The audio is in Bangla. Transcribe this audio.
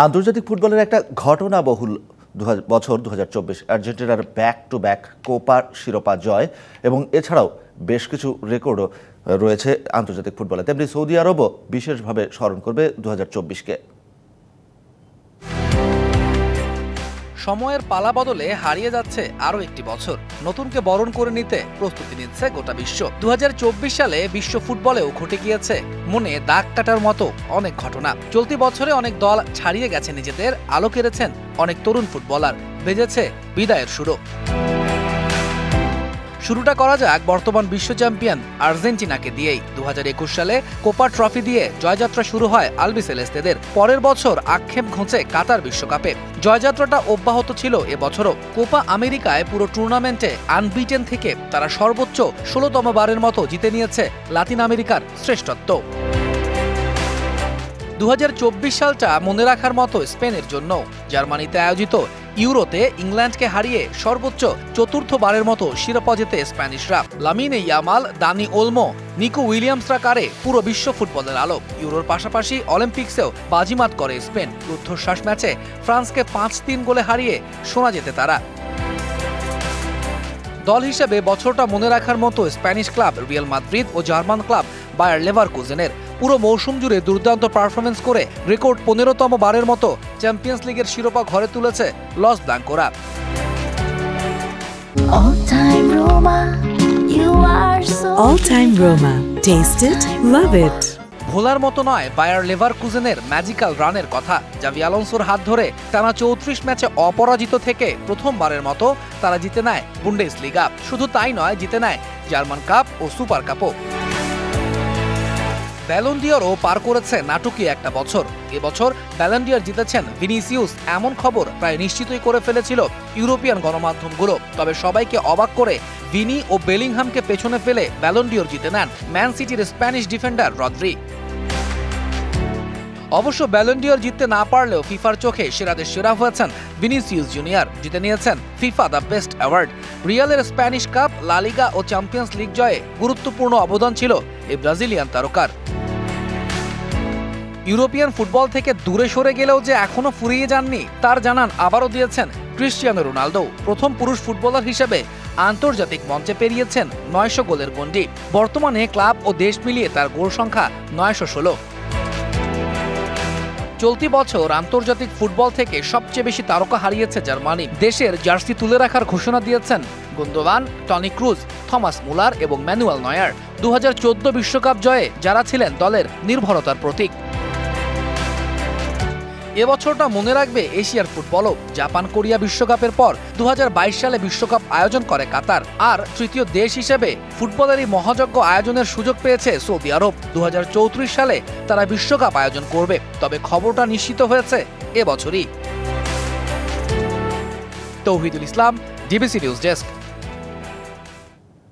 আন্তর্জাতিক ফুটবলের একটা ঘটনাবহুল বছর 2024। আর্জেন্টিনার ব্যাক টু ব্যাক কোপার শিরোপা জয় এবং এছাড়াও বেশ কিছু রেকর্ডও রয়েছে আন্তর্জাতিক ফুটবলে। তেমনি সৌদি আরবও বিশেষভাবে স্মরণ করবে 2024-কে। সময়ের পালা বদলে হারিয়ে যাচ্ছে আরও একটি বছর। নতুনকে বরণ করে নিতে প্রস্তুতি নিচ্ছে গোটা বিশ্ব। 2024 সালে বিশ্ব ফুটবলেও ঘটে গিয়েছে মনে দাগ কাটার মতো অনেক ঘটনা। চলতি বছরে অনেক দল ছাড়িয়ে গেছে নিজেদের, আলো কেড়েছেন অনেক তরুণ ফুটবলার, বেজেছে বিদায়ের সুরও। শুরুটা করা যাক বর্তমান বিশ্ব চ্যাম্পিয়ন আর্জেন্টিনাকে দিয়েই। 2021 সালে কোপা ট্রফি দিয়ে জয়যাত্রা শুরু হয় আলবিসেলেস্তেদের। পরের বছর আক্ষেপ ঘোঁচে কাতার বিশ্বকাপে। জয়যাত্রাটা অব্যাহত ছিল এবছরও। কোপা আমেরিকায় পুরো টুর্নামেন্টে আনবিটেন থেকে তারা সর্বোচ্চ 16তম বারের মতো জিতে নিয়েছে লাতিন আমেরিকার শ্রেষ্ঠত্ব। 2024 সালটা মনে রাখার মতো স্পেনের জন্য। জার্মানিতে আয়োজিত ইউরোতে ইংল্যান্ডকে হারিয়ে সর্বোচ্চ 4র্থবারের মতো শিরোপা জেতে স্প্যানিশরা। Lamine Yamal, Dani Olmo, Nico উইলিয়ামসরা কারে পুরো বিশ্ব ফুটবলের আলো। ইউরোর পাশাপাশি অলিম্পিক্সেও বাজিমাত করে স্পেন। রুদ্ধশ্বাস ম্যাচে ফ্রান্সকে 5-3 গোলে হারিয়ে সোনা জেতে তারা। দল হিসেবে বছরটা মনে রাখার মতো স্প্যানিশ ক্লাব রিয়াল মাদ্রিদ ও জার্মান ক্লাব বায়ার লেভারকুজেনের। পুরো মৌসুম জুড়ে দুর্দান্ত পারফরমেন্স করে রেকর্ড 15তম বারের মতো চ্যাম্পিয়ন্স লিগের শিরোপা ঘরে তুলেছে loss ব্লাঙ্কোরা। All time Roma. Taste it, love it. ভোলার মতো নয় বায়ার লেভারকুজেনের ম্যাজিক্যাল রানের কথা। জাভি আলোনসোর হাত ধরে টানা 34 ম্যাচে অপরাজিত থেকে প্রথমবারের মতো তারা জিতে নেয় বুন্ডেসলিগা। শুধু তাই নয়, জিতে নেয় জার্মান কাপ ও সুপার কাপও। ব্যালন ডি'অরও পার করেছে নাটকীয় একটা বছর। এবছর ব্যালন ডি'অর জিতেছেন ভিনিসিয়াস, এমন খবর প্রায় নিশ্চিতই করে ফেলেছিল ইউরোপিয়ান গণমাধ্যমগুলো। তবে সবাইকে অবাক করে ভিনি ও বেলিংহামকে পেছনে ফেলে ব্যালন ডি'অর জিতে নেন ম্যান সিটির স্প্যানিশ ডিফেন্ডার রদ্রি। অবশ্য ব্যালন ডি'অর জিততে না পারলেও ফিফার চোখে সেরাদের সেরা হয়েছেন ভিনিসিয়াস জুনিয়র। জিতে নিয়েছেন ফিফা দ্য বেস্ট অ্যাওয়ার্ড। রিয়ালের স্প্যানিশ কাপ, লা লিগা ও চ্যাম্পিয়ন্স লিগ জয়ে গুরুত্বপূর্ণ অবদান ছিল এই ব্রাজিলিয়ান তারকার। ইউরোপিয়ান ফুটবল থেকে দূরে সরে গেলেও যে এখনো ফুরিয়ে যাননি তার জানান আবারও দিয়েছেন ক্রিস্টিয়ানো রোনালদো। প্রথম পুরুষ ফুটবলার হিসেবে আন্তর্জাতিক মঞ্চে পেরিয়েছেন 900 গোলের গণ্ডি। বর্তমানে ক্লাব ও দেশ মিলিয়ে তার গোল সংখ্যা 916। চলতি বছর আন্তর্জাতিক ফুটবল থেকে সবচেয়ে বেশি তারকা হারিয়েছে জার্মানি। দেশের জার্সি তুলে রাখার ঘোষণা দিয়েছেন Gundogan, Toni Kroos, Thomas Muller এবং ম্যানুয়েল নয়ার। 2014 বিশ্বকাপ জয়ে যারা ছিলেন দলের নির্ভরতার প্রতীক। এবছরটা মনে রাখবে এশিয়ার ফুটবলও। জাপান কোরিয়া বিশ্বকাপের পর 2022 সালে বিশ্বকাপ আয়োজন করে কাতার। আর তৃতীয় দেশ হিসেবে ফুটবলের এই মহাযজ্ঞ আয়োজনের সুযোগ পেয়েছে সৌদি আরব। 2034 সালে তারা বিশ্বকাপ আয়োজন করবে। তবে খবরটা নিশ্চিত হয়েছে এবছরই। তৌহিদুল ইসলাম, ডিবিসি নিউজ ডেস্ক।